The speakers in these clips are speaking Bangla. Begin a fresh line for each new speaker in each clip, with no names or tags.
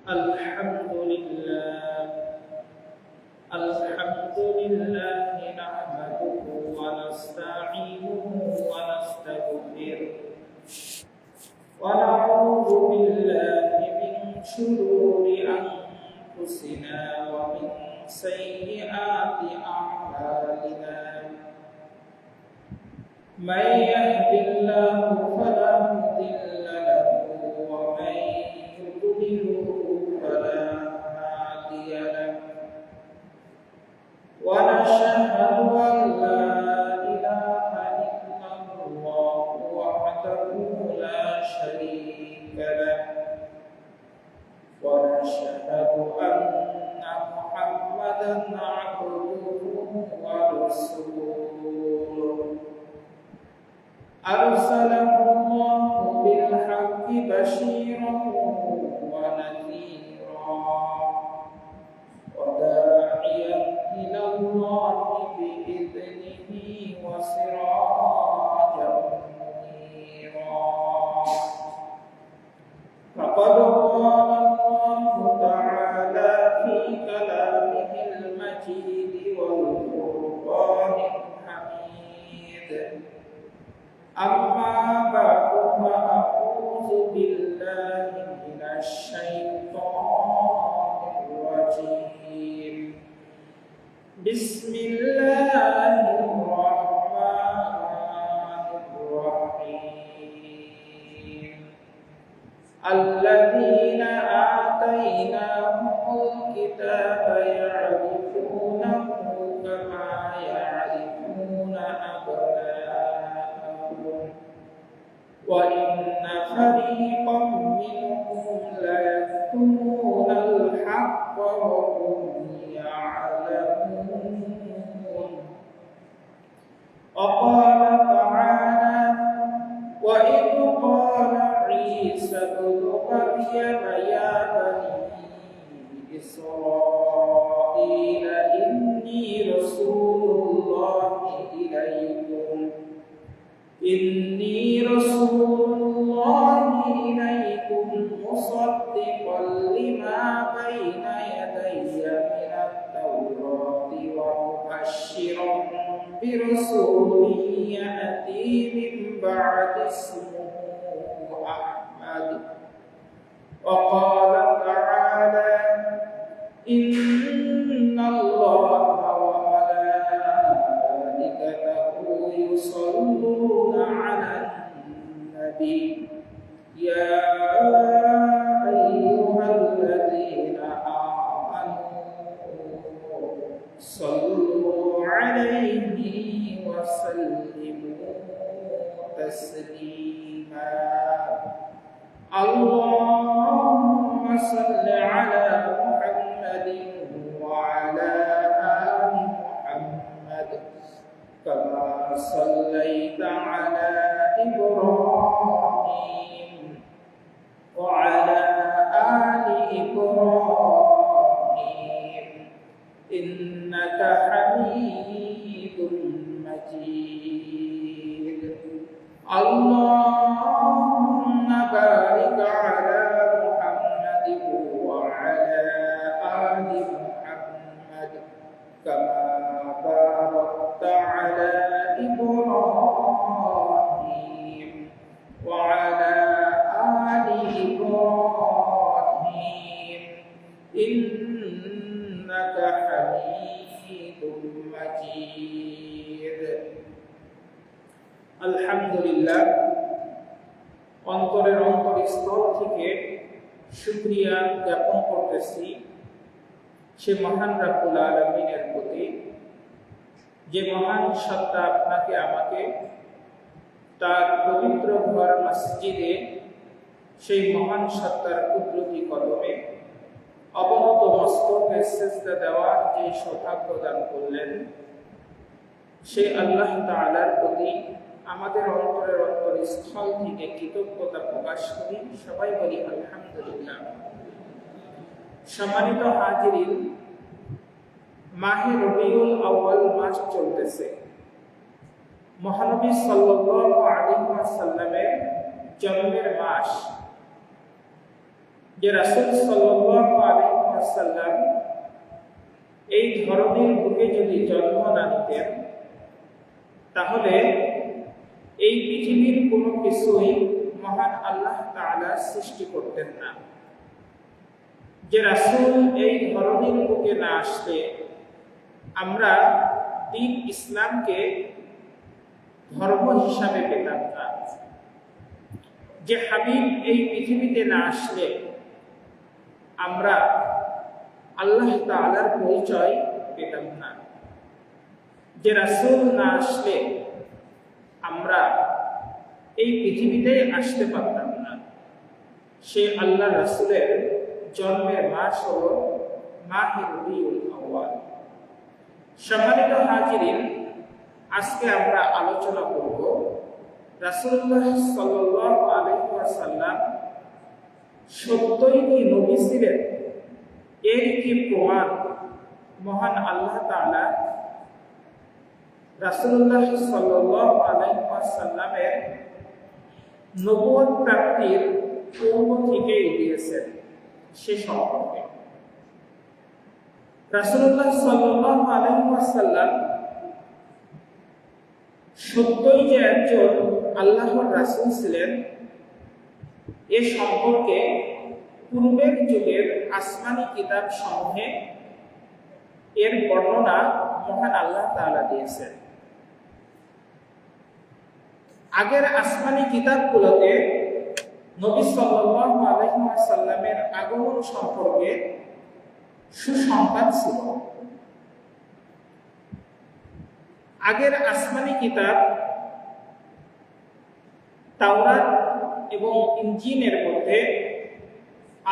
الحمد لله نحمده ونستعينه ونستغفره ونعوذ بالله من شرور أنفسنا ومن سيئات أعمالنا من يهد الله فلا مضل له ومن يضلل فلا هادي له ونشهد أن لا إله إلا الله وحده لا شريك له ونشهد أن محمدا عبده ورسوله أرسله الله بالحق بشيرا ونذيرا وداعيا إلى الله بإذنه وسراجا منيرا فقد قال الله تعالى في كلامه المجيد والفرقان الحميد أما بعد فأعوذ بالله من الشيطان الرجيم بسم الله الرحمن الرحيم الذين آتيناهم الكتاب يعرفونه كما يعرفون أبناءهم وإن فريقا منهم ليكتمون الحق وهم يعلمون وقال تعالى وإذ قال عيسى ابن مريم يا بني إسرائيل إني رسول الله إليكم مصدقا لما بين يدي من التوراة ومبشرا برسول يأتي من بعد اسمه أحمد وقال تعالى إن الله وملائكته يصلون على النبي يا أيها الذين آمنوا صلوا عليه وسلموا تسليما اللهم صل على محمد وعلى آل محمد كما صليت على إبراهيم وعلى آل إبراهيم إنك حميد مجيد اللهم بارك على محمد وعلى آل محمد كما باركت على إبراهيم وعلى آل إبراهيم إنك حميد مجيد الحمد لله অন্তরের অন্তরস্থল থেকে শুকরিয়া জ্ঞাপন করতেছি সে মহান রব্বুল আলামিনের প্রতি যে মহান সত্তা আপনাকে আমাকে তার পবিত্র ঘর মসজিদে সেই মহান সত্তার কুদরতি কদমে অবনত মস্তকে সিজদা দেওয়ার যে সৌভাগ্য দান করলেন সেই আল্লাহ তাআলার প্রতি আমাদের অন্তরের অন্তরস্থল থেকে কৃতজ্ঞতা প্রকাশ করি সবাই বলি আলহামদুলিল্লাহ সম্মানিত হাজিরিন মাহে রবিউল আউয়াল মাস চলতেছে মহানবী সাল্লাল্লাহু আলাইহি ওয়াসাল্লামের জন্মের মাস যে রাসূল সাল্লাল্লাহু আলাইহি ওয়াসাল্লাম এই ধরনের বুকে যদি জন্ম না নিতেন, তাহলে এই পৃথিবীর কোনো কিছুই মহান আল্লাহ তাআলা সৃষ্টি করতেন না। যে রাসূল এই ধরনের বুকে না আসলে আমরা দ্বীন ইসলামকে ধর্ম হিসাবে পেতাম না। যে হাবিব এই পৃথিবীতে না আসলে আমরা আল্লাহ তাআলার পরিচয় পেতাম না। যে রাসূল না আসলে আমরা এই পৃথিবীতে আসতে পারতাম না। সে আল্লাহ রাসূলের জন্মের মাস হলো মাহে রবিউল আউয়াল। সম্মানিত হাজিরিন, আজকে আমরা আলোচনা করব রাসূলুল্লাহ সাল্লাল্লাহু আলাইহি ওয়াসাল্লাম সত্যই কি নবী ছিলেন, এর কি প্রমাণ মহান আল্লাহ তাআলা রাসূলুল্লাহ সাল্লাল্লাহু আলাইহি ওয়াসাল্লামের নবুয়ত প্রাপ্তির পূর্ব থেকেই দিয়েছেন সে সম্পর্কে। রাসূলুল্লাহ সাল্লাল্লাহু আলাইহি ওয়াসাল্লাম সত্যই যে একজন আল্লাহর রাসূল ছিলেন, এ সম্পর্কে পূর্বের যুগের আসমানি কিতাব সমূহে এর বর্ণনা মহান আল্লাহ তাআলা দিয়েছেন। আগের আসমানি কিতাবগুলোতে নবী সাল্লাল্লাহু আলাইহি ওয়াসাল্লামের আগমন সম্পর্কে সুসংবাদ ছিল। আগের আসমানি কিতাব তাওরাত এবং ইনজিলের মধ্যে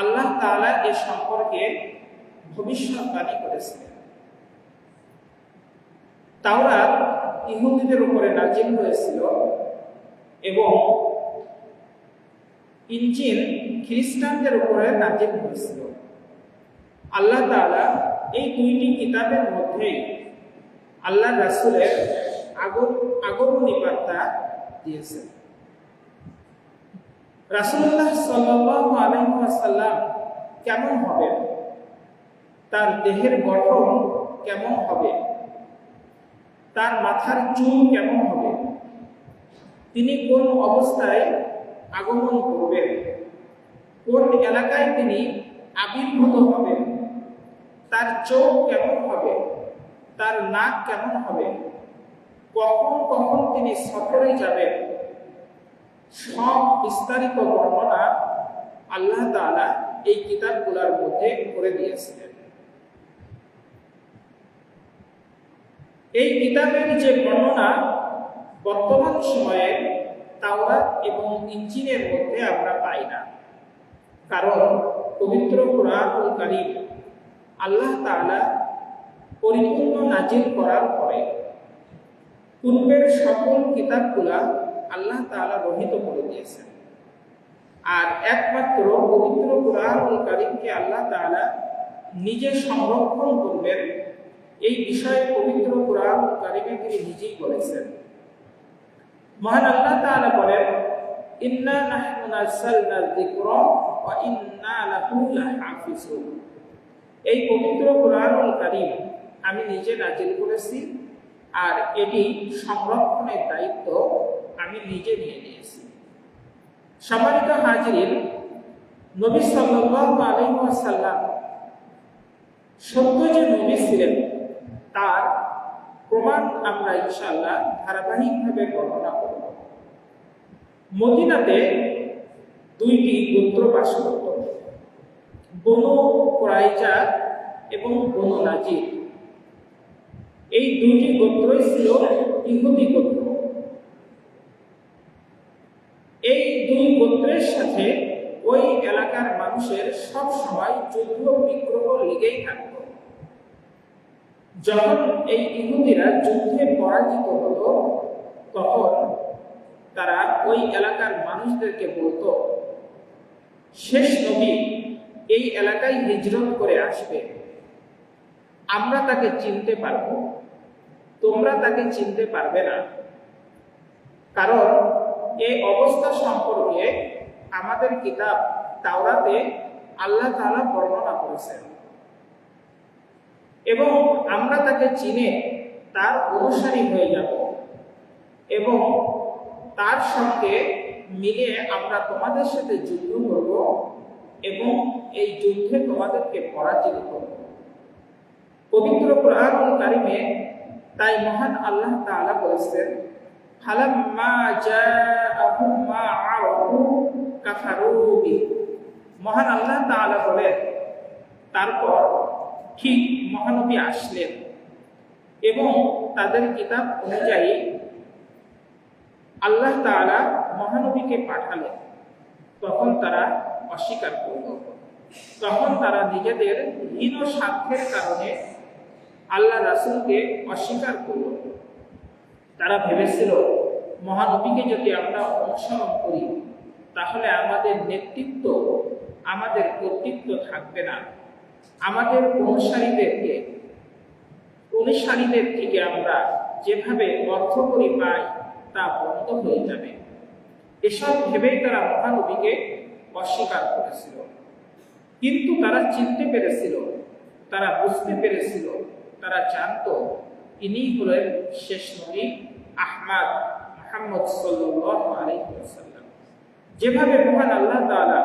আল্লাহ তাআলা এ সম্পর্কে ভবিষ্যৎবাণী করেছিলেন। তাওরাত ইহুদিদের উপরে নাজিল হয়েছিল এবং ইনজিল খ্রিস্টানদের উপরে নাজিল হয়েছিল। আল্লাহ তাআলা এই দুইটি কিতাবের মধ্যেই আল্লাহ রাসূলের আগমনী বার্তা দিয়েছেন। রাসূলুল্লাহ সাল্লাল্লাহু আলাইহি ওয়াসাল্লাম কেমন হবেন, তার দেহের গঠন কেমন হবে, তার মাথার চুল কেমন হবে, তিনি কোন অবস্থায় আগমন করবেন, কোন এলাকায় তিনি আবির্ভূত হবেন, তার চোখ কেমন হবে, তার নাক কেমন হবে, কখন কখন তিনি সফরে যাবেন, সব বিস্তারিত বর্ণনা আল্লাহ তাআলা এই কিতাবগুলোর মধ্যে করে দিয়েছিলেন। এই কিতাবের যে বর্ণনা বর্তমান সময়ে তাওরাত এবং ইনজিলের মধ্যে আমরা পাই না, কারণ পবিত্র কুরআনুল কারীম আল্লাহ তাআলা পরিপূর্ণ নাজিল করার পরে পূর্বের সকল কিতাবগুলা আল্লাহ তাআলা রহিত করে দিয়েছেন, আর একমাত্র পবিত্র কুরআনুল কারীমকে আল্লাহ তাআলা নিজে সংরক্ষণ করবেন। এই বিষয়ে পবিত্র কুরআনুল কারীমে তিনি নিজেই বলেছেন। মহান আল্লাহ তাআলা বলেন, ইন্না নাহনু নাযালনা যিকরা ওয়া ইন্না লাহু লাহাফিজুন। এই পবিত্র কুরআনুল কারীম আমি নিজে নাজিল করেছি, আর এটি সংরক্ষণের দায়িত্ব আমি নিজে নিয়ে নিয়েছি। সম্মানিত হাজিরিন, নবী সাল্লাল্লাহু আলাইহি ওয়াসাল্লাম সত্য যে নবী ছিলেন তার প্রমাণ আমরা ইনশাআল্লাহ ধারাবাহিকভাবে বর্ণনা করব। মদিনাতে দুইটি গোত্র বাস করত, বনু কুরাইজা এবং বনু নাজির। এই দুইটি গোত্রই ছিল ইহুদি গোত্র। এই দুই গোত্রের সাথে ওই এলাকার মানুষের সব সময় যুদ্ধ বিগ্রহ লেগেই থাকত। যখন এই ইহুদিরা যুদ্ধে পরাজিত হতো, তখন তারা ওই এলাকার মানুষদেরকে বলতো, শেষ নবী এই এলাকায় হিজরত করে আসবে, আমরা তাকে চিনতে পারব, তোমরা তাকে চিনতে পারবে না। কারণ এই অবস্থা সম্পর্কে আমাদের কিতাব তাওরাতে আল্লাহ তাআলা বর্ণনা করেছেন এবং আমরা তাকে চিনে তার অনুসারী হয়ে যাব এবং তার সঙ্গে মিলে আমরা তোমাদের সাথে যুদ্ধ করব এবং এই যুদ্ধে তোমাদেরকে পরাজিত করব। পবিত্র কোরআনুল কারীমে তাই মহান আল্লাহ তাআলা বলেছেন, ফালাম্মা জাআহুম মা আরাফু কাফারু বিহি। মহান আল্লাহ তাআলা বলেন, তারপর ঠিক মহানবী আসলেন এবং তাদের কিতাব অনুযায়ী আল্লাহ তাআলা মহানবীকে পাঠালেন, তখন তারা অস্বীকার করল। তখন তারা নিজেদের হীন স্বার্থের কারণে আল্লাহ রাসূলকে অস্বীকার করল। তারা ভেবেছিল, মহানবীকে যদি আমরা অনুসরণ করি তাহলে আমাদের নেতৃত্ব, আমাদের কর্তৃত্ব থাকবে না, আমাদের অনুসারীদের থেকে আমরা যেভাবে অর্থকরী পাই তা বন্ধ হয়ে যাবে। এসব ভেবেই তারা মহানবীকে অস্বীকার করেছিল। কিন্তু তারা চিনতে পেরেছিল, তারা বুঝতে পেরেছিল, তারা জানত ইনি হলেন শেষ নবী আহমদ মুহাম্মদ সাল্লাল্লাহু আলাইহি ওয়াসাল্লাম। যেভাবে মহান আল্লাহ তাআলা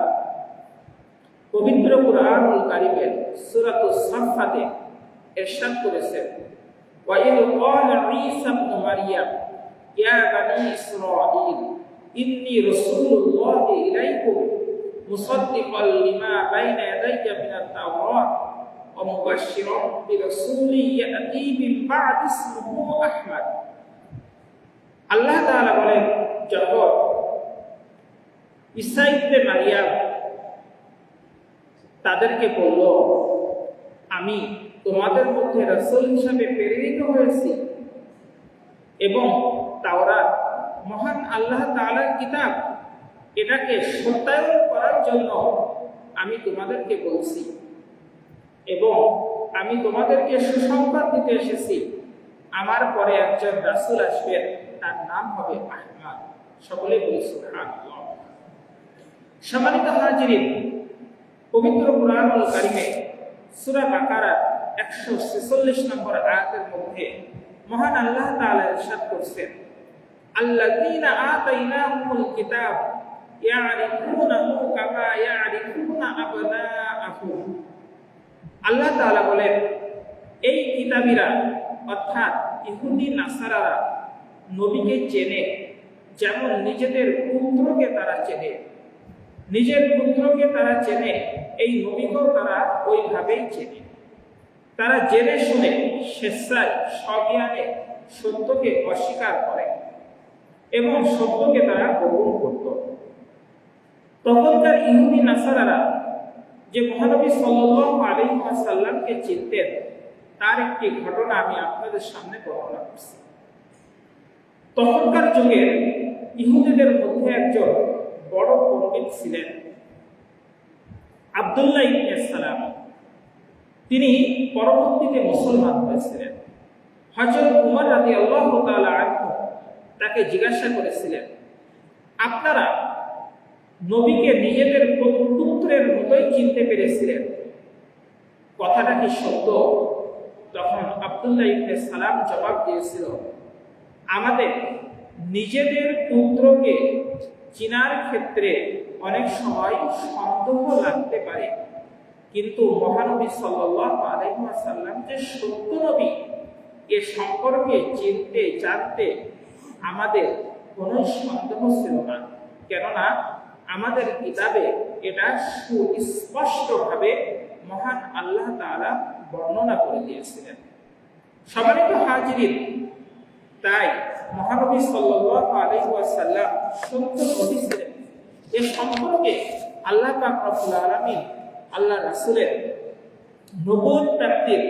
পবিত্র কুরআনুল কারীমের সূরাতুস সাফফাতে ইরশাদ করেছেন, ওয়া ইয ক্বালা ঈসা ইবনে মারইয়াম ইয়া বানী ইসরাঈল ইন্নী রাসূলুল্লাহি ইলাইকুম মুসাদ্দিকাল লিমা বাইনা ইয়াদাইয়া মিনাত তাওরাত ওয়া মুবাশশিরান বিরাসূলিন ইয়াতি মিন বা'দি ইসমিহি আহমদ। আল্লাহ তাআলা বলেন, যখন ঈসা ইবনে মারইয়াম তাদেরকে বলল, আমি তোমাদের মধ্যে রাসূল হিসেবে প্রেরিত হয়েছি এবং তাওরাত মহান আল্লাহ তাআলার কিতাব, এটাকে সত্যায়ন করার জন্য আমি তোমাদেরকে বলছি এবং আমি তোমাদেরকে সুসংবাদ দিতে এসেছি, আমার পরে একজন রাসূল আসবেন, তার নাম হবে আহমদ। সকলে বলি সুবহানাল্লাহ। সম্মানিত হাজিরিন, পবিত্র কুরআনুল কারীমে সূরা বাকারা 146 নম্বর আয়াতের মধ্যে মহান আল্লাহ তাআলা ইরশাদ করেছেন, আল্লাযীনা আতাইনাহুমুল কিতাব ইয়ারিফুনাহু কামা ইয়ারিফুনা আবনাআহুম। আল্লাহ তাআলা বলেন, এই কিতাবীরা অর্থাৎ ইহুদি নাসারারা নবীকে চেনে যেমন নিজেদের পুত্রকে তারা চেনে, নিজের পুত্রকে তারা চেনে, এই নবীকেও তারা ওইভাবেই চেনে। তারা জেনে শুনে স্বেচ্ছায় সজ্ঞানে সত্যকে অস্বীকার করে এবং সত্যকে তারা গ্রহণ করত। তখনকার ইহুদি নাসারারা যে মহানবী সাল্লাল্লাহু আলাইহি ওয়াসাল্লামকে চিনতেন, তার একটি ঘটনা আমি আপনাদের সামনে বর্ণনা করছি। তখনকার যুগের ইহুদিদের মধ্যে একজন বড় পণ্ডিত ছিলেন আব্দুল্লাহ ইবনে সালাম। তিনি পরবর্তীতে মুসলমান হয়েছিলেন। হযরত উমর রাদিয়াল্লাহু তাআলা আনহু তাকে জিজ্ঞাসা করেছিলেন, আপনারা নবীকে নিজেদের পুত্রের মতোই চিনতে পেরেছিলেন, কথাটা কি সত্য? তখন আব্দুল্লাহ ইবনে সালাম জবাব দিয়েছিল, আমাদের নিজেদের পুত্রকে চিনার ক্ষেত্রে অনেক সময় সন্দেহ লাগতে পারে, কিন্তু মহানবী সাল্লাল্লাহু আলাইহি ওয়াসাল্লাম যে সত্য নবী, এ সম্পর্কে চিনতে জানতে আমাদের কোনো সন্দেহ ছিল না, কেননা আমাদের কিতাবে এটা সুস্পষ্টভাবে মহান আল্লাহ তাআলা বর্ণনা করে দিয়েছিলেন। সম্মানিত হাজিরিন, তাই মহানবী সাল্লাল্লাহু আলাইহি ওয়াসাল্লাম সত্য নবী ছিলেন, এ সম্পর্কে আল্লাহ পাক রব্বুল আলামিন আল্লাহ রাসূলের নবুয়ত প্রাপ্তির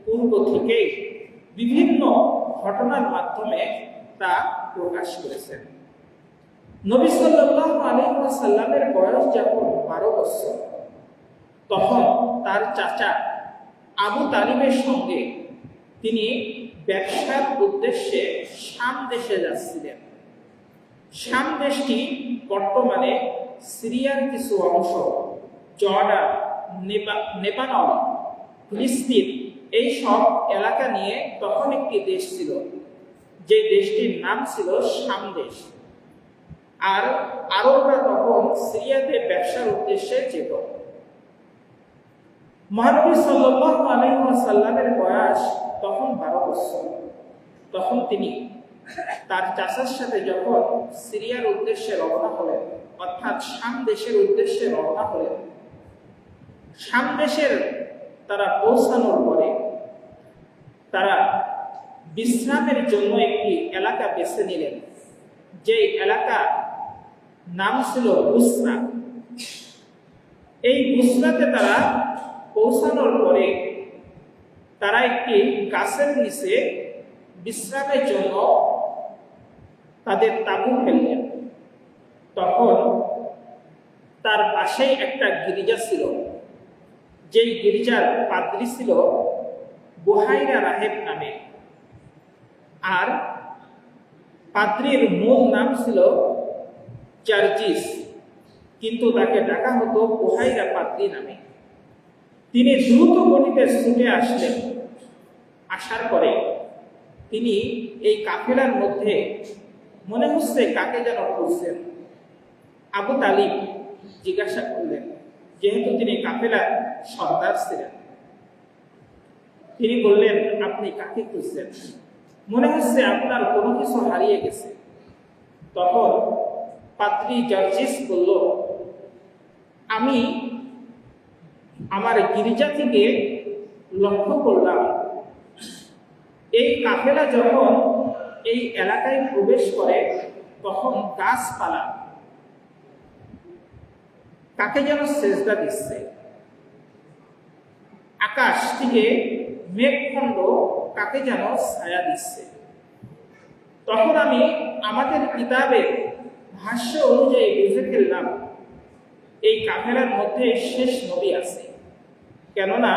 পূর্ব থেকেই বিভিন্ন ঘটনার মাধ্যমে তা প্রকাশ করেছেন। নবী সাল্লাল্লাহু আলাইহি ওয়াসাল্লামের বয়স যখন 12 বছর, তখন তার চাচা আবু তালিবের সঙ্গে তিনি ব্যবসার উদ্দেশ্যে শাম দেশে যাচ্ছিলেন। শাম দেশটি বর্তমানে সিরিয়ার কিছু অংশ জর্ডান, লেবানন, ফিলিস্তিন এই সব এলাকা নিয়ে তখন একটি দেশ ছিল, যে দেশটির নাম ছিল শাম দেশ। আর আরবরা তখন সিরিয়াতে ব্যবসার উদ্দেশ্যে যেত। মহানবী সাল্লাল্লাহু আলাইহি ওয়াসাল্লামের বয়স তখন 12 বছর। তখন তিনি তার চাচার সাথে যখন সিরিয়ার উদ্দেশ্যে রওনা হলেন, অর্থাৎ শাম দেশের উদ্দেশ্যে রওনা হলেন, শাম দেশের তারা পৌঁছানোর পরে তারা বিশ্রামের জন্য একটি এলাকা বেছে নিলেন, যে এলাকা নাম ছিল বুসরা। এই বুসরাতে তারা পৌঁছানোর পরে তারা একটি গাছের নিচে বিশ্রামের জন্য তাদের তাঁবু ফেললেন। তখন তার পাশেই একটা গির্জা ছিল, যেই গির্জার পাদ্রী ছিল বুহাইরা রাহেব নামে, আর পাদ্রীর মূল নাম ছিল জার্জিস, কিন্তু তাকে ডাকা হতো বুহাইরা পাদ্রী নামে। তিনি দ্রুত গতিতে ছুটে আসলেন। আসার পরে তিনি এই কাফেলার মধ্যে মনে হচ্ছে কাকে যেন খুঁজছেন। আবু তালিব জিজ্ঞাসা করলেন, যেহেতু তিনি কাফেলার সর্দার ছিলেন। তিনি বললেন, আপনি কাকে খুঁজছেন? মনে হচ্ছে আপনার কোনো কিছু হারিয়ে গেছে। তখন পাদ্রী জার্জিস বলল, আমি আমার গির্জা থেকে লক্ষ্য করলাম এই কাফেলা যখন এই এলাকায় প্রবেশ করে তখন গাছপালা কাকে যেন সেজদা দিচ্ছে, আকাশ থেকে মেঘখণ্ড কাকে যেন ছায়া দিচ্ছে। তখন আমি আমাদের কিতাবের ভাষ্য অনুযায়ী বুঝে ফেললাম এই কাফেলার মধ্যে শেষ নবী আছে। কেননা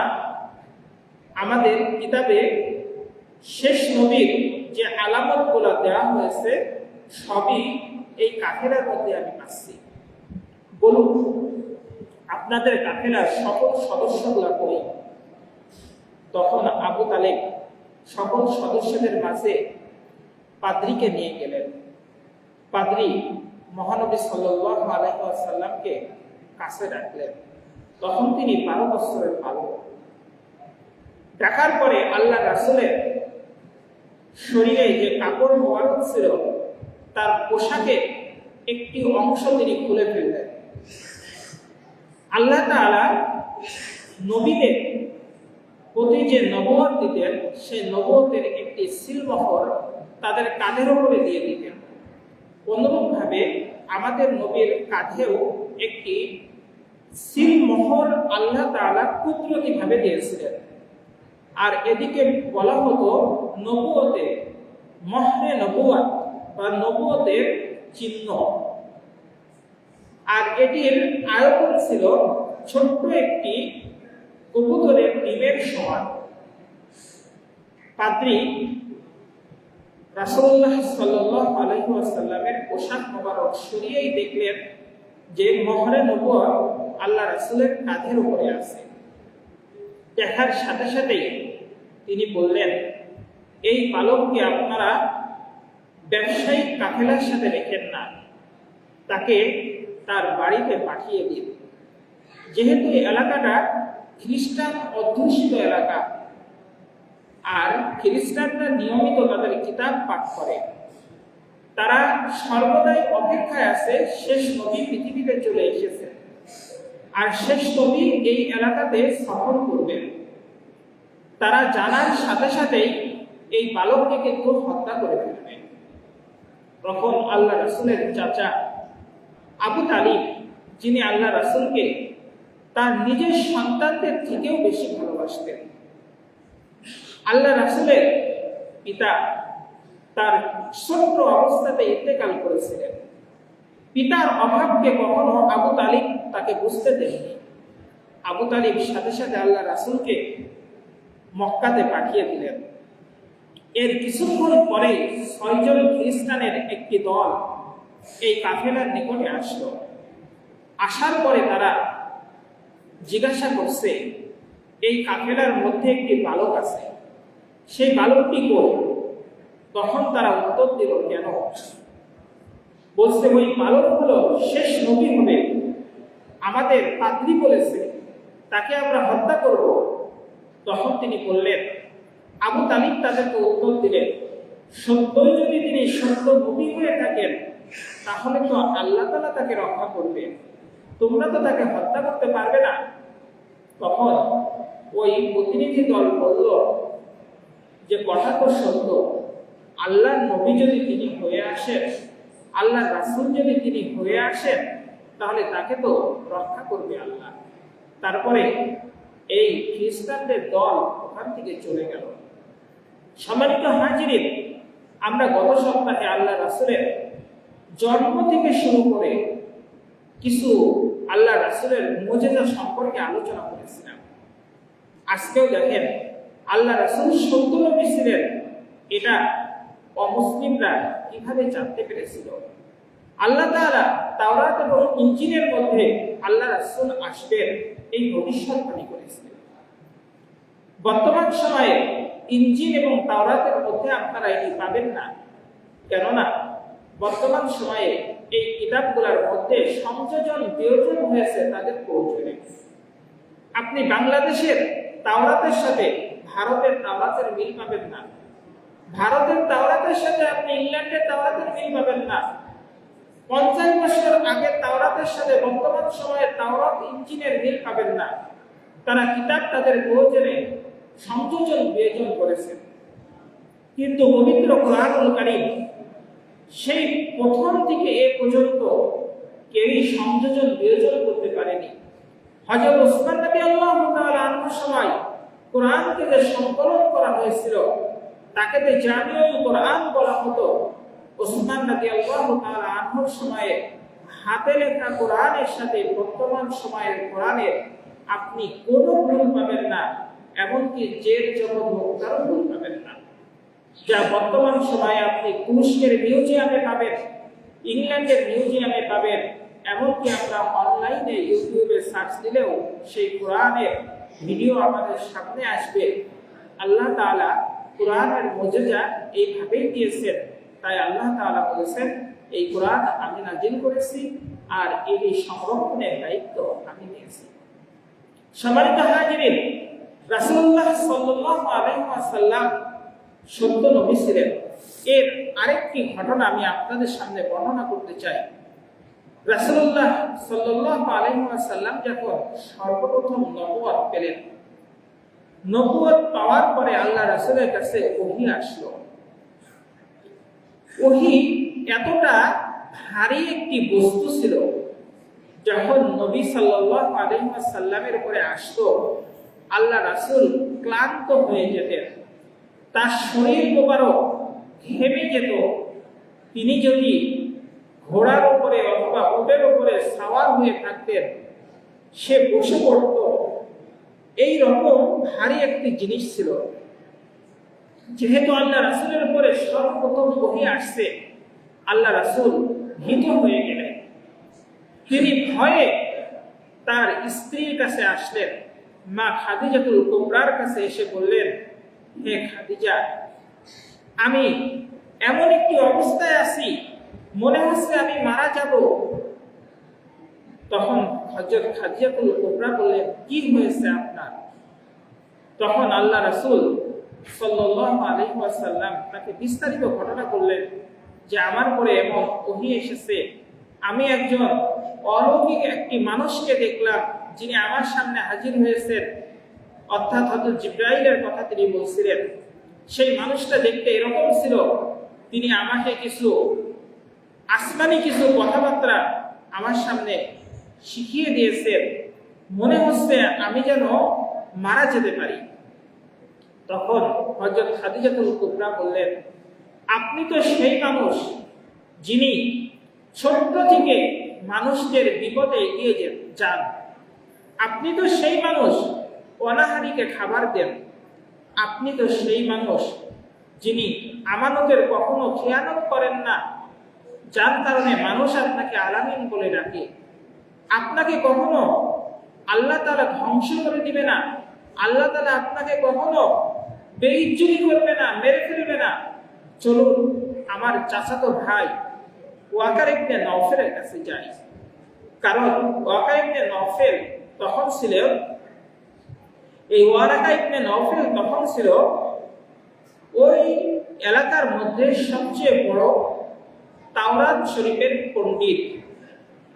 আমাদের কিতাবে শেষ নবীর যে আলামতগুলো দেওয়া হয়েছে সবই এই কাফেলার মধ্যে আমি পাচ্ছি। বলুন, আপনাদের কাফেলার সকল সদস্যগুলো কই? তখন আবু তালেব সকল সদস্যদের মাঝে পাদ্রীকে নিয়ে গেলেন। পাদ্রী মহানবী সাল্লাল্লাহু আলাইহি ওয়াসাল্লামকে কাছে ডাকলেন। তখন তিনি 12 বছরের বালক। ডাকার পরে আল্লাহ রাসূলের শরীরে যে কাপড় মোবারক ছিল তার পোশাকের একটি অংশ তিনি খুলে ফেললেন। আল্লাহ তাআলা নবীদের প্রতি যে নবুয়ত দিতেন, সেই নবুয়তের একটি সিলমোহর তাদের কাঁধের উপরে দিয়ে দিতেন। অনুরূপভাবে আমাদের নবীর কাঁধেও একটি সিলমোহর আল্লাহ তাআলা কুদরতিভাবে দিয়েছিলেন। আর এদিকে বলা হতো নবুয়তে মহরে নবুয়ত বা নবুয়তের চিহ্ন। আর এটির আয়তন ছিল ছোট্ট একটি কবুতরের ডিমের সমান। পাদ্রী রাসূলুল্লাহ সাল্লাল্লাহু আলাইহি ওয়াসাল্লামের পোশাক মোবারক সরিয়েই দেখলেন যে মহরে নবুয়ত আল্লাহ রাসূলের কাঁধের উপরে আছে। দেখার সাথে সাথেই তিনি বললেন, এই বালককে আপনারা ব্যবসায়িক কাফেলার সাথে রেখেন না, তাকে তার বাড়িতে পাঠিয়ে দিন। যেহেতু এই এলাকাটা খ্রিস্টান অধ্যুষিত এলাকা, আর খ্রিস্টানরা নিয়মিত তাদের কিতাব পাঠ করে, তারা সর্বদাই অপেক্ষায় আছে শেষ নবী পৃথিবীতে চলে এসেছে, আর শেষ নবী এই এলাকাতে সফর করবেন। তারা জানার সাথে সাথেই এই বালককে কিন্তু হত্যা করে ফেলবে। তখন আল্লাহ রাসূলের চাচা আবু তালিব, যিনি আল্লাহ রাসূলকে তার নিজের সন্তানদের থেকেও বেশি ভালোবাসতেন, আল্লাহ রাসূলের পিতা তার ছোট্ট অবস্থাতে ইন্তেকাল করেছিলেন। পিতার অভাবকে কখনো আবু তালিব তাকে বুঝতে দেননি। আবু তালিব সাথে সাথে আল্লাহ রাসূলকে মক্কাতে পাঠিয়ে দিলেন। এর কিছুক্ষণ পরে 6 জন খ্রিস্টানের একটি দল এই কাফেলার নিকটে আসলো। আসার পরে তারা জিজ্ঞাসা করছে, এই কাফেলার মধ্যে একটি বালক আছে, সেই বালকটি কই? তখন তারা উত্তর দিল, কেন? বলছে, ওই বালক হলো শেষ নবী হবে, আমাদের পাদ্রী বলেছে তাকে আমরা হত্যা করব। তখন তিনি বললেন, আবু তালিব তাদেরকে উত্তর দিলেন, সত্যই যদি তিনি সত্য নবী হয়ে থাকেন তাহলে তো আল্লাহ তাআলা তাকে রক্ষা করবেন, তোমরা তো তাকে হত্যা করতে পারবে না। তখন ওই প্রতিনিধি দল বলল যে কথা তো সত্য, আল্লাহর নবী যদি তিনি হয়ে আসেন, আল্লাহর রাসূল যদি তিনি হয়ে আসেন, তাহলে তাকে তো রক্ষা করবে আল্লাহ। তারপরে এই খ্রিস্টানদের দল ওখান থেকে চলে গেল। সম্মানিত হাজিরিন, আমরা গত সপ্তাহে আল্লাহ রাসূলের জন্ম থেকে শুরু করে কিছু আল্লাহ রাসূলের মুজিজা সম্পর্কে আলোচনা করেছিলাম। আজকেও দেখেন, আল্লাহ রাসূল সত্য নবী ছিলেন এটা অমুসলিমরা কিভাবে জানতে পেরেছিল। আল্লাহ তাআলা তাওরাত এবং ইনজিলের মধ্যে আল্লাহ রাসূল আসবেন এই ভবিষ্যৎবাণী করেছিলেন। বর্তমান সময়ে ইনজিল এবং তাওরাতের মধ্যে আপনারা এটি পাবেন না, কেননা বর্তমান সময়ে এই কিতাবগুলোর মধ্যে সংযোজন বিয়োজন হয়েছে তাদের প্রয়োজনে। আপনি বাংলাদেশের তাওরাতের সাথে ভারতের তাওরাতের মিল পাবেন না, ভারতের তাওরাতের সাথে আপনি ইংল্যান্ডের তাওরাতের মিল পাবেন না। 50 বছর আগের তাওরাতের সাথে বর্তমান সময়ের তাওরাত ইনজিলের মিল পাবেন না। তারা কিতাব তাদের প্রয়োজনে সংযোজন বিয়োজন করেছেন, কিন্তু পবিত্র কোরআনুল কারীম সেই প্রথম থেকে এ পর্যন্ত কেউই সংযোজন বিয়োজন করতে পারেনি। হযরত ওসমান রাদিয়াল্লাহু তাআলা আনহুর সময় কোরআনকে যে সংকলন করা হয়েছিল তাকে যে জামিউল কোরআন বলা হতো। ওসমান রাদিয়াল্লাহু তাআলা আনহুর সময়ে হাতে লেখা কোরআনের সাথে বর্তমান সময়ের কোরআনের আপনি কোনো ভুল পাবেন না, এমনকি জের জবর মুক্তারও ভুল পাবেন না। যা বর্তমান সময়ে আপনি তুরস্কের মিউজিয়ামে পাবেন, ইংল্যান্ডের মিউজিয়ামে পাবেন, এমনকি আমরা অনলাইনে ইউটিউবে সার্চ দিলেও সেই কোরআনের ভিডিও আমাদের সামনে আসবে। আল্লাহ তাআলা কোরআনের মুজিজা এইভাবেই দিয়েছেন, তাই আল্লাহ তাআলা বলেছেন, এই কোরআন আমি নাজিল করেছি আর এর সংরক্ষণের দায়িত্ব আমি নিয়েছি। সম্মানিত হাজিরিন, রাসূলুল্লাহ সাল্লাল্লাহু আলাইহি ওয়াসাল্লাম সত্য নবী ছিলেন। এর আরেকটি ঘটনা আমি আপনাদের সামনে বর্ণনা করতে চাই। রাসূলুল্লাহ সাল্লাল্লাহু আলাইহি ওয়াসাল্লাম যখন সর্বপ্রথম নবুয়ত পেলেন, নবুয়ত পাওয়ার পরে আল্লাহ রাসূলের কাছে ওহী আসলো। ওহী এতটা ভারী একটি বস্তু ছিল, যখন নবী সাল্লাল্লাহু আলাইহি ওয়াসাল্লামের উপরে আসতো আল্লাহ রাসূল ক্লান্ত হয়ে যেতেন, তার শরীর মোবারক ঘেমে যেত। তিনি যদি ঘোড়ার উপরে অথবা উটের উপরে সাওয়ার হয়ে থাকতেন, সে বসে পড়ত। এই রকম ভারী একটি জিনিস ছিল। যেহেতু আল্লাহ রাসূলের উপরে সর্বপ্রথম ওহী আসছে, আল্লাহ রাসূল ভীত হয়ে গেলেন। তিনি ভয়ে তার স্ত্রীর কাছে আসলেন, মা খাদিজাতুল কুবরার কাছে এসে বললেন, হে খাদিজা, আমি এমন একটি অবস্থায় আছি, মনে হচ্ছে আমি মারা যাব। তখন হযরত খাদিজাতুল কুবরা বললেন, কি হয়েছে আপনার? তখন আল্লাহ রাসূল সাল্লাল্লাহু আলাইহি ওয়াসাল্লাম তাকে বিস্তারিত ঘটনা বললেন যে আমার পরে এমন ওহী এসেছে, আমি একজন অলৌকিক একটি মানুষকে দেখলাম যিনি আমার সামনে হাজির হয়েছেন, অর্থাৎ হযরত জিবরাইলের কথা তিনি বলছিলেন। সেই মানুষটা দেখতে এরকম ছিল, তিনি আমাকে কিছু আসমানি কিছু কথাবার্তা আমার সামনে শিখিয়ে দিয়েছেন, মনে হচ্ছে আমি যেন মারা যেতে পারি। তখন হযরত খাদিজাতুল কুবরা বললেন, আপনি তো সেই মানুষ যিনি ছোট্ট থেকে মানুষদের বিপদে এগিয়ে যান, আপনি তো সেই মানুষ অনাহারীকে খাবার দেন, আপনি তো সেই মানুষ যিনি আমানতের কখনো খেয়ানত করেন না, যার কারণে মানুষ আপনাকে আলামিন বলে ডাকে। আপনাকে কখনো আল্লাহ তাআলা ধ্বংস করে দিবে না, আল্লাহ তাআলা আপনাকে কখনো বেইজ্জতি করবে না, মেরে ফেলবে না। চলুন আমার চাচাতো ভাই ওয়াকার ইবনে নওফেলের কাছে যাই। কারণ ওয়াকার ইবনে নওফেল তখন ছিল, এই ওয়ারাকা ইবনে নওফেল তখন ছিল ওই এলাকার মধ্যে সবচেয়ে বড় তাওরাত শরীফের পণ্ডিত।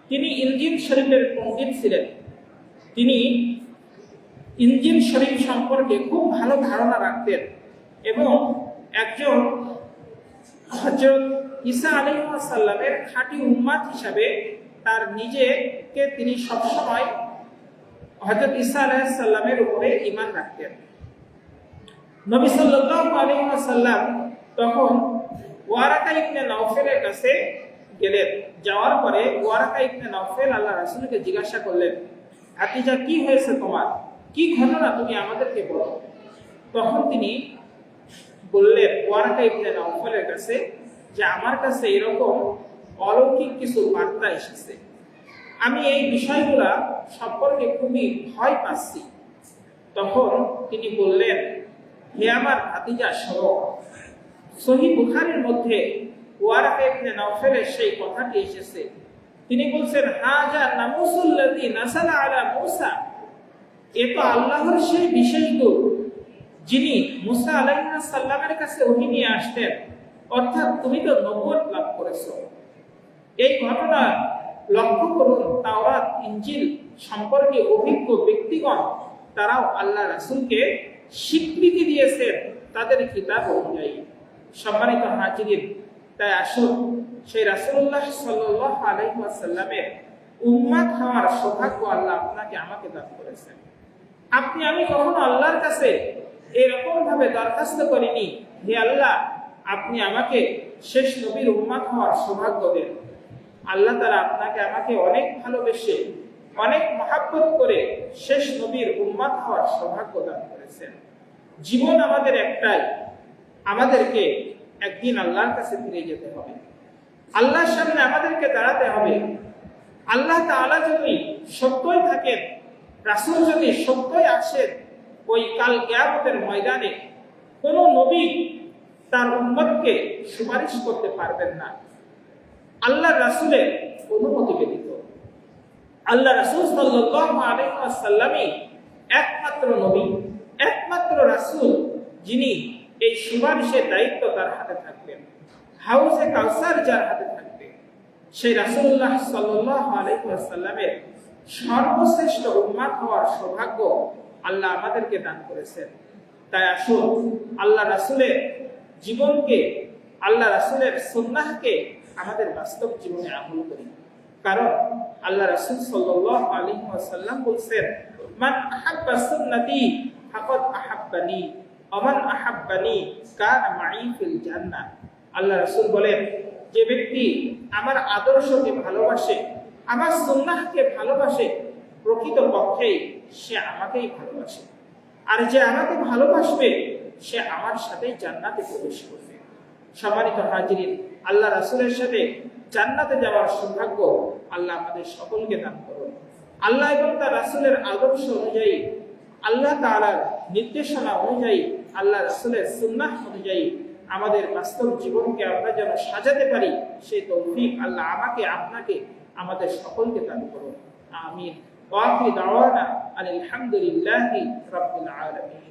তিনি ইনজিল শরীফের পণ্ডিত ছিলেন। তিনি ইনজিল শরীফ সম্পর্কে খুব ভালো ধারণা রাখতেন এবং একজন হযরত ঈসা আলাইহিস সালামের খাঁটি উম্মত হিসাবে তার নিজেকে তিনি সবসময় হযরত ঈসা আলাইহিস সালামের উপরে ঈমান রাখতেন। নবী সাল্লাল্লাহু আলাইহি ওয়াসাল্লাম তখন ওয়ারাকা ইবনে নওফেলের কাছে গেলেন। যাওয়ার পরে ওয়ারাকা ইবনে নওফেল আল্লাহ রাসূলকে জিজ্ঞাসা করলেন, ভাতিজা কি হয়েছে তোমার, কি ঘটনা তুমি আমাদেরকে বলো। তখন তিনি বললেন ওয়ারাকা ইবনে নওফেলের কাছে যে আমার কাছে এরকম অলৌকিক কিছু বার্তা এসেছে, আমি এই বিষয়গুলা সম্পর্কে খুবই ভয় পাচ্ছি। তখন তিনি বললেন, হে আমার ভাতিজা শোনো, সহিহ বুখারীর মধ্যে ওয়ারাকা ইবনে নওফেলের সেই কথাটি এসেছে। তিনি বলছেন, হাজা নামুসুল্লাযী নাযালা আলা মূসা, এ তো আল্লাহর সেই বিশেষ দূত যিনি মুসা আলাইহিস সালামের কাছে ওহী নিয়ে আসতেন, অর্থাৎ তুমি তো নবুয়ত লাভ করেছো। এই ঘটনা লক্ষ্য করুন, তাওরাত ইনজিল সম্পর্কে অভিজ্ঞ ব্যক্তিগণ তারাও আল্লাহ রাসূলকে স্বীকৃতি দিয়েছেন তাদের কিতাব অনুযায়ী। সম্মানিত হাজিরিন, তাই আসুন সেই রাসূলুল্লাহ সাল্লাল্লাহু আলাইহি ওয়াসাল্লামের উম্মত হওয়ার সৌভাগ্য আল্লাহ আপনাকে আমাকে দান করেছেন। আপনি আমি কখনো আল্লাহর কাছে এরকম ভাবে দরখাস্ত করিনি, হে আল্লাহ আপনি আমাকে শেষ নবীর উম্মত হওয়ার সৌভাগ্য দেন। আল্লাহ তাআলা আপনাকে আমাকে অনেক ভালোবেসে অনেক মহব্বত করে শেষ নবীর উম্মত হওয়ার সৌভাগ্য দান করেছেন। জীবন আমাদের একটাই, আমাদেরকে একদিন আল্লাহর কাছে ফিরে যেতে হবে, আল্লাহর সামনে আমাদেরকে দাঁড়াতে হবে। আল্লাহ তাআলা যদি সত্যই থাকেন, রাসূল যদি সত্যই আসেন, ওই কাল কিয়ামতের ময়দানে কোন নবী তার উম্মতকে সুপারিশ করতে পারবেন না আল্লাহ রাসূলের অনুমতি ব্যতীত। আল্লাহ রাসূল সাল্লাল্লাহু আলাইহি ওয়াসাল্লামই একমাত্র নবী, একমাত্র রাসূল যিনি এই সুপারিশের দায়িত্ব তার হাতে থাকবেন। হাউজে কাউসার যার হাতে থাকবে, সেই রাসূলুল্লাহ সাল্লাল্লাহু আলাইহি ওয়াসাল্লামের সর্বশ্রেষ্ঠ উম্মত হওয়ার সৌভাগ্য আল্লাহ আমাদেরকে দান করেছেন। তাই আসুন আল্লাহ রাসূলের জীবনকে, আল্লাহ রাসূলের সুন্নাহকে আমাদের বাস্তব জীবনে আমল করি। কারণ আল্লাহ রাসূল সাল্লাল্লাহু আলাইহি ওয়াসাল্লাম বলেছেন, মান আহাব্বা সুন্নতি ফাকাদ আহাব্বানি ওয়া মান আহাব্বানি কানা মাই ফিল জান্নাহ। আল্লাহ রাসূল বলেন, যে ব্যক্তি আমার আদর্শকে ভালোবাসে, আমার সুন্নাহকে ভালোবাসে, প্রকৃতপক্ষে সে আমাকেই ভালোবাসে। আর যে আমাকে ভালোবাসবে সে আমার সাথে জান্নাতে প্রবেশ করবে। সম্মানিত হাজিরিন, আল্লাহ রাসূলের সাথে জান্নাতে যাওয়ার সৌভাগ্য আল্লাহ আমাদের সকলকে দান করুন। আল্লাহ এবং তার রাসূলের আদর্শ অনুযায়ী, আল্লাহ তাআলার নির্দেশনা অনুযায়ী, আল্লাহ রাসূলের সুন্নাহ অনুযায়ী আমাদের বাস্তব জীবনকে আমরা যেন সাজাতে পারি, সেই তৌফিক আল্লাহ আমাকে, আপনাকে, আমাদের সকলকে দান করুন। আমিন। ওয়া আখিরু দাওয়ানা আলহামদুলিল্লাহি রাব্বিল আলামিন।